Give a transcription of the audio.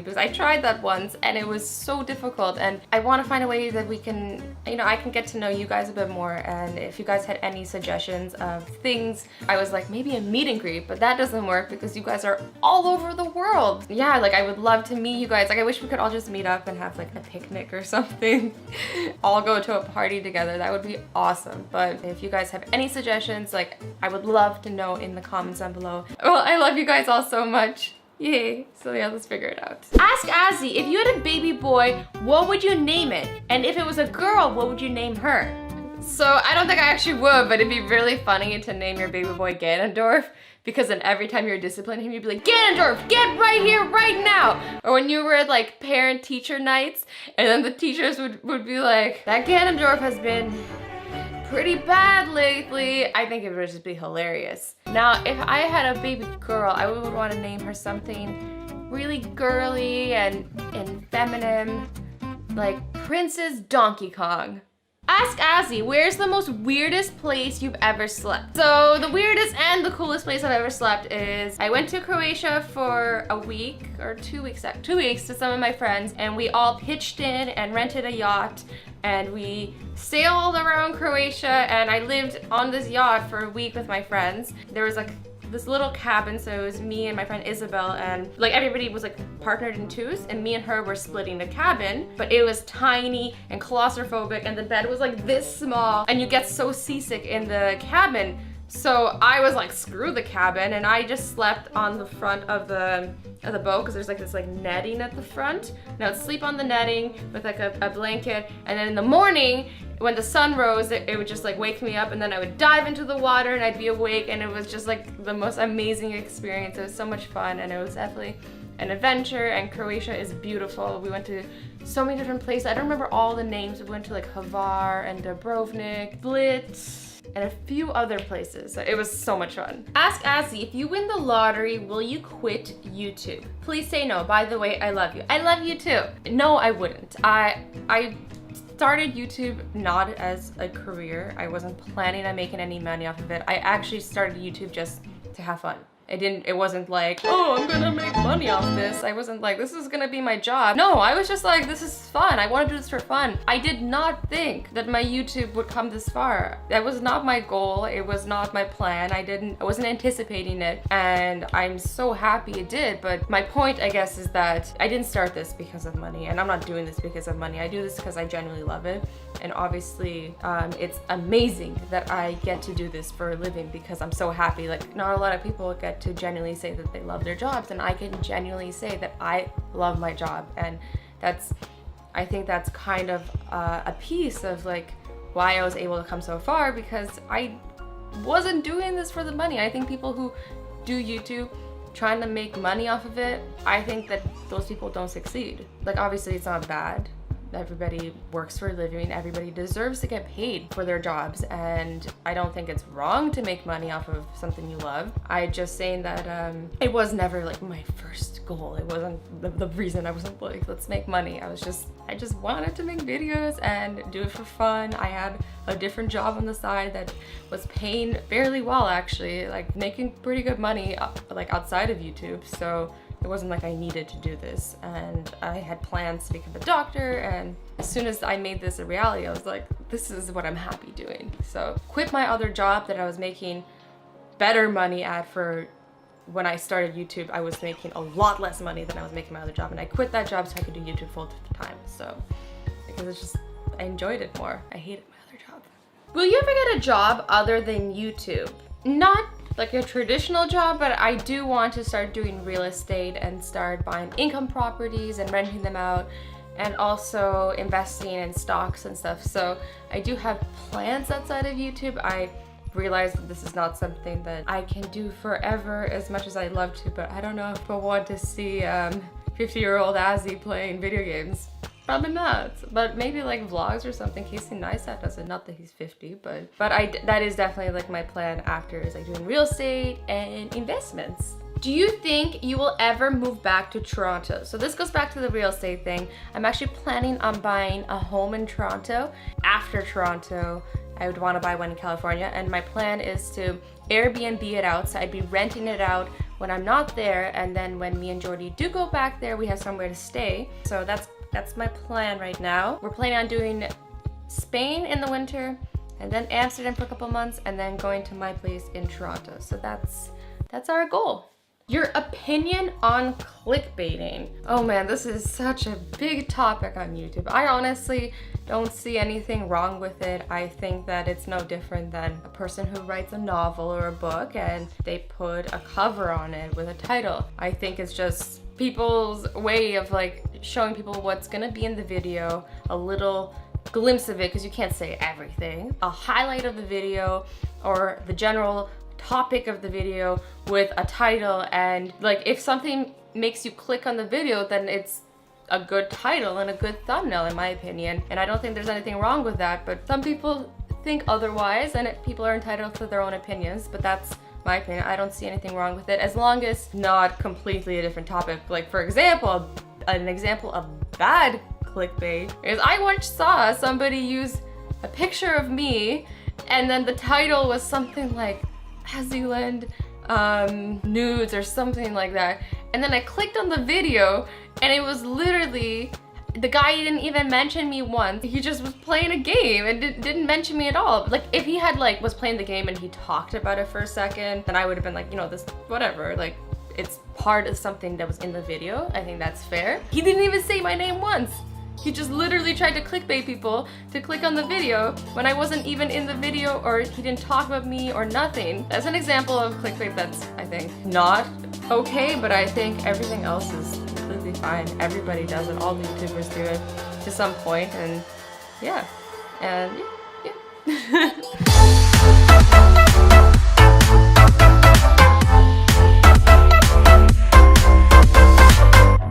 because I tried that once and it was so difficult, and I want to find a way that we can, you know, I can get to know you guys a bit more. And if you guys had any suggestions of things, I was like, maybe a meet and greet, but that doesn't work because you guys are all over the world. Yeah, like I would love to meet you guys. Like I wish we could all just meet up and have like a picnic or something. All go to a party together. That would be awesome. But if you guys have any suggestions, like I would love to know in the comments down below. Well, I love you guys all so much. Yay. So yeah, let's figure it out. Ask Azzy, if you had a baby boy, what would you name it? And if it was a girl, what would you name her? So I don't think I actually would, but it'd be really funny to name your baby boy Ganondorf, because then every time you're disciplining him, you'd be like, Ganondorf, get right here, right now. Or when you were at like parent-teacher nights, and then the teachers would be like, that Ganondorf has been pretty bad lately. I think it would just be hilarious. Now, if I had a baby girl, I would want to name her something really girly and feminine, like Princess Donkey Kong. Ask Azzy, where's the most weirdest place you've ever slept? So the weirdest and the coolest place I've ever slept is I went to Croatia for a week or 2 weeks, 2 weeks to some of my friends, and we all pitched in and rented a yacht and we sailed around Croatia, and I lived on this yacht for a week with my friends. There was like this little cabin, so it was me and my friend Isabel, and like everybody was like partnered in twos, and me and her were splitting the cabin, but it was tiny and claustrophobic, and the bed was like this small, and you get so seasick in the cabin. So I was like, screw the cabin, and I just slept on the front of the boat, because there's like this like netting at the front, and I would sleep on the netting with like a blanket, and then in the morning when the sun rose, it would just like wake me up, and then I would dive into the water and I'd be awake, and it was just like the most amazing experience. It was so much fun, and it was definitely an adventure, and Croatia is beautiful. We went to so many different places. I don't remember all the names. We went to like Hvar and Dubrovnik, Split, and a few other places. It was so much fun. Ask Azzy, if you win the lottery, will you quit YouTube? Please say no. By the way, I love you. I love you too. No, I wouldn't. I started YouTube not as a career. I wasn't planning on making any money off of it. I actually started YouTube just to have fun. It wasn't like, oh, I'm gonna make money off this. I wasn't like, this is gonna be my job. No, I was just like, this is fun. I wanna do this for fun. I did not think that my YouTube would come this far. That was not my goal. It was not my plan. I wasn't anticipating it, and I'm so happy it did. But my point, I guess, is that I didn't start this because of money, and I'm not doing this because of money. I do this because I genuinely love it. And obviously, it's amazing that I get to do this for a living, because I'm so happy. Like, not a lot of people get to genuinely say that they love their jobs, and I can genuinely say that I love my job. And I think that's kind of a piece of like why I was able to come so far, because I wasn't doing this for the money. I think people who do YouTube trying to make money off of it, I think that those people don't succeed. Like, obviously it's not bad. Everybody works for a living. Everybody deserves to get paid for their jobs, and I don't think it's wrong to make money off of something you love. I just saying that it was never like my first goal. It wasn't the reason I wasn't like, let's make money. I just wanted to make videos and do it for fun. I had a different job on the side that was paying fairly well, actually, like making pretty good money like outside of YouTube. So it wasn't like I needed to do this, and I had plans to become a doctor, and as soon as I made this a reality, I was like, this is what I'm happy doing. So quit my other job that I was making better money at. For when I started YouTube, I was making a lot less money than I was making my other job, and I quit that job so I could do YouTube full time. So because it's just, I enjoyed it more. I hated my other job. Will you ever get a job other than YouTube? Not like a traditional job, but I do want to start doing real estate and start buying income properties and renting them out, and also investing in stocks and stuff. So I do have plans outside of YouTube. I realize that this is not something that I can do forever as much as I'd love to, but I don't know if I want to see 50-year-old Azzy playing video games. Probably not, but maybe like vlogs or something. Casey Neistat does it, not that he's 50, but that is definitely like my plan after, is like doing real estate and investments. Do you think you will ever move back to Toronto? So this goes back to the real estate thing. I'm actually planning on buying a home in Toronto. After Toronto, I would want to buy one in California, and my plan is to Airbnb it out. So I'd be renting it out when I'm not there, and then when me and Jordy do go back there, we have somewhere to stay. So that's my plan right now. We're planning on doing Spain in the winter, and then Amsterdam for a couple months, and then going to my place in Toronto. So that's our goal. Your opinion on clickbaiting. Oh man, this is such a big topic on YouTube. I honestly don't see anything wrong with it. I think that it's no different than a person who writes a novel or a book and they put a cover on it with a title. I think it's just people's way of like showing people what's gonna be in the video, a little glimpse of it, because you can't say everything, a highlight of the video or the general topic of the video with a title. And like if something makes you click on the video, then it's a good title and a good thumbnail in my opinion, and I don't think there's anything wrong with that. But some people think otherwise, and people are entitled to their own opinions, but that's my opinion. I don't see anything wrong with it as long as not completely a different topic. Like for example, an example of bad clickbait is I once saw somebody use a picture of me and then the title was something like Azuland nudes or something like that, and then I clicked on the video and it was literally, the guy didn't even mention me once. He just was playing a game and didn't mention me at all. Like if he had was playing the game and he talked about it for a second, then I would have been like, you know, this whatever, like it's part of something that was in the video. I think that's fair. He didn't even say my name once. He just literally tried to clickbait people to click on the video when I wasn't even in the video, or he didn't talk about me or nothing. That's an example of clickbait that's, I think, not okay, but I think everything else is completely fine. Everybody does it. All YouTubers do it to some point, and yeah. And yeah.